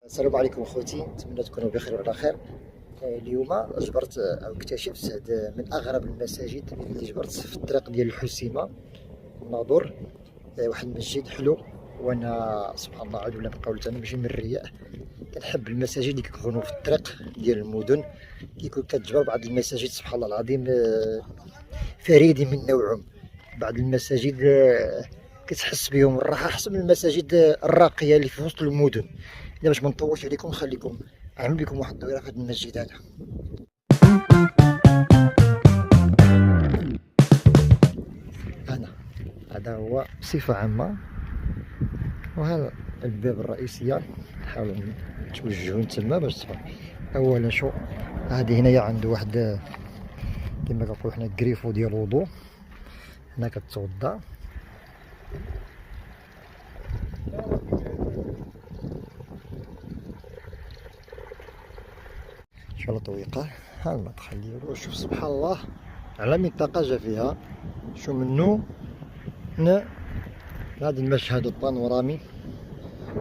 السلام عليكم اخوتي، نتمنى تكونوا بخير وعلى خير. اليوم جبرت او اكتشفت هذا من اغرب المساجد اللي جبرت في الطريق ديال الحسيمه الناظور. واحد المسجد حلو، وانا سبحان الله عاد ولا بقولت انا ماشي من الرياء، كنحب المساجد اللي كيكونوا في الطريق ديال المدن. كيكون كتجبر بعض المساجد سبحان الله العظيم فريدين من نوعهم. بعض المساجد كتحس بهم الراحه احسن من المساجد الراقيه اللي في وسط المدن. الا باش ما نطولش عليكم نخليكم نعمل لكم واحد الدويره في هذا المسجد هذا. هذا هو بصفه عامه، وهذا الباب الرئيسيه. نحاولوا نتوجهوا تما باش تفهم. اولا شو هذه هنايا عنده واحد كما كنقولوا حنا كريفو ديال الوضوء. هنا كتوضا، شوف الطويقه. ها المدخل ديالو، شوف سبحان الله على منطقه جا فيها شو منو هذا المشهد البانورامي.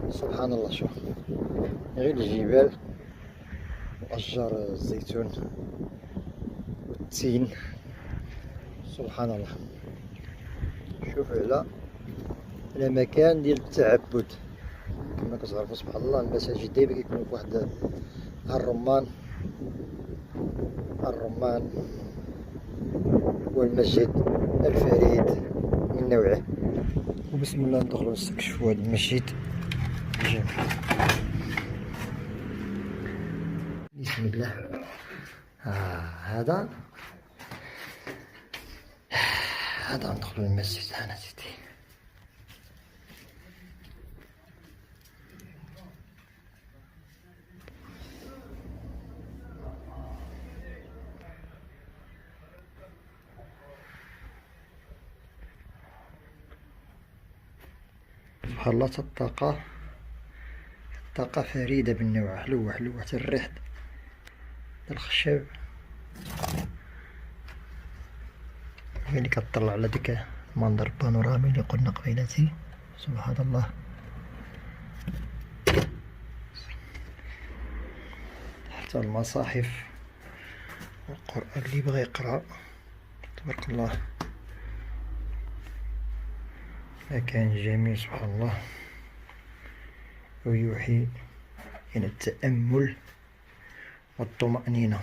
سبحان الله، شوف غير الجبال واشجار الزيتون والتين. سبحان الله، شوف على مكان ديال التعبد. كما كتعرفوا سبحان الله المساجد دايما كيكونوا في واحد الرمان هو المسجد الفريد من نوعه. وبسم الله ندخلوا نستكشفوا هذا المسجد الجميل. بسم الله. هذا ندخلوا المسجد. هنا سيدي سبحان الله. الطاقة فريدة من نوعها، حلوة حتى الريح ديال الخشب اللي كتطلع على ديك المنظر البانورامي اللي قلنا قبيلاتي. سبحان الله. حتى المصاحف والقرآن اللي بغى يقرأ تبارك الله. مكان جميل سبحان الله، ويوحي إلى التأمل والطمأنينة.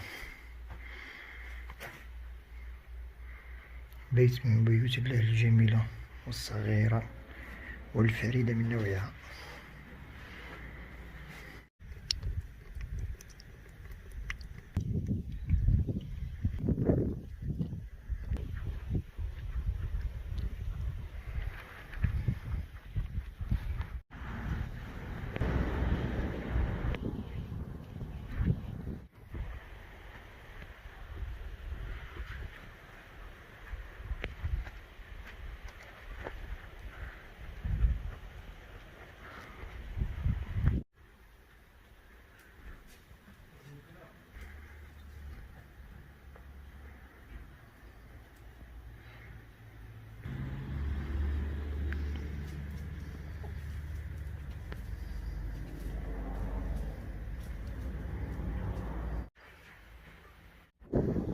بيت من بيوت الله الجميلة والصغيرة والفريدة من نوعها.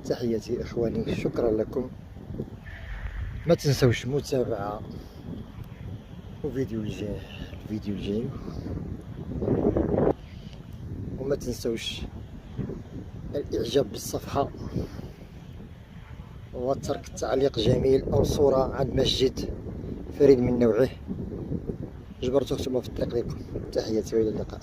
تحياتي اخواني، شكرا لكم. ما تنسوش المتابعة الفيديو الجاي، وما تنسوش الاعجاب بالصفحة وترك تعليق جميل او صورة عن مسجد فريد من نوعه جبرتوه نتوما في الطريق ديالكم. تحياتي والى اللقاء.